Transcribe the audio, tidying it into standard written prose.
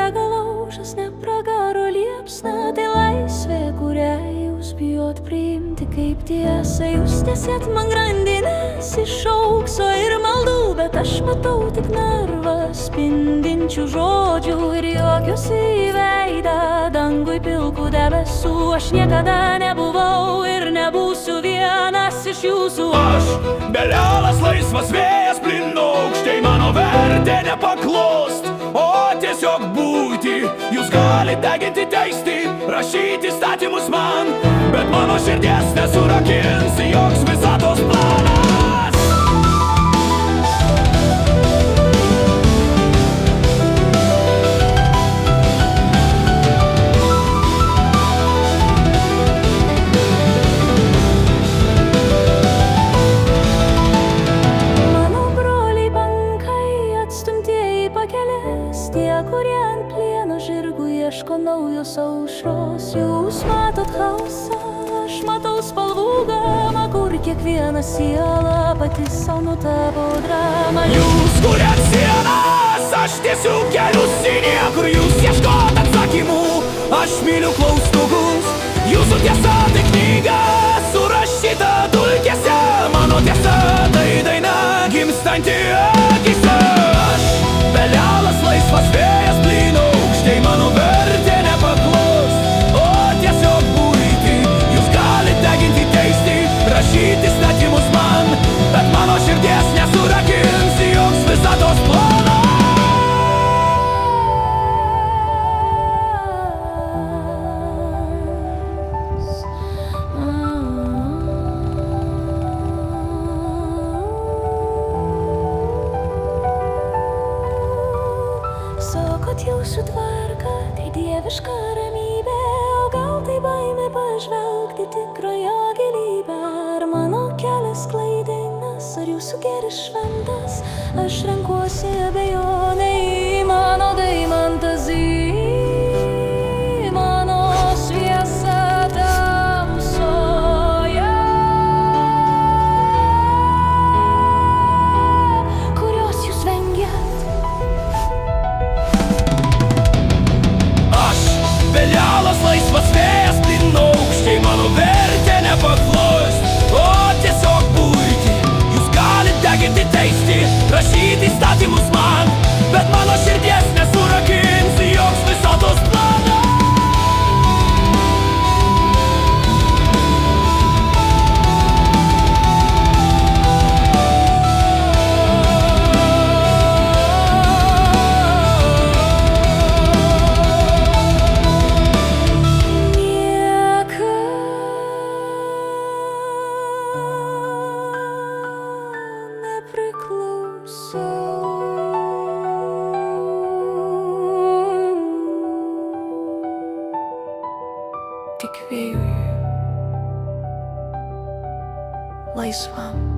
dega laužas, ne pragaro liepsna, tai laisvė, kurią jūs bijot priimti kaip tiesą. Jūs tiesėt man grandinės iš aukso ir maldų, bet aš matau tik narvą spindinčių žodžių ir juokius į veidą dangui pilkų debesų. Aš niekada nebuvau ir nebūsiu vienas iš jūsų. Aš belialas laisvas vėjas plynaukštėj, mano vertė nepaklust, o tiesiog būti. Jūs galite deginti, teisti, rašyti įstatymus man, bet mano širdies nesurakins joks visatos planas. Tie, kurie ant plieno žirgų ieško naujos aušros. Jūs matot chaosą, aš matau spalvų gamą, kur kiekviena siela pati sau nutapo dramą. Jūs kuriat sienas, aš tiesiu kelius į niekur. Jūs ieškot atsakymų, aš myliu klaustukus. Jūsų tiesa tai knyga, surašyta dulkėse. Mano tiesa tai daina, gimstanti akyse. Aš belialas laisvas vėjas plynaukštėj, mano vertė nepaklus, o tiesiog būti. Jūs galite deginti, teisti, rašyti įstatymus man, bet mano širdies nesurakins joks visatos planas. Sakot, jūsų tvarka tai dieviška ramybė, o gal tai baimė pažvelgti tikrojo gilybę. Ar mano kelias klaidingas, ar jūsų gėris šventas? Aš renkuosi abejonę į mano deimantas, į mano šviesą tamsoje, kurios jūs vengiat. Belialas laisvas vėjas plynaukštėj, mano vertė nepaklus, o tiesiog būti. Jūs galite deginti, teisti, rašyti įstatymus man, bet mano širdies nesurakins joks visatos planas. Tik vėjui laisvam.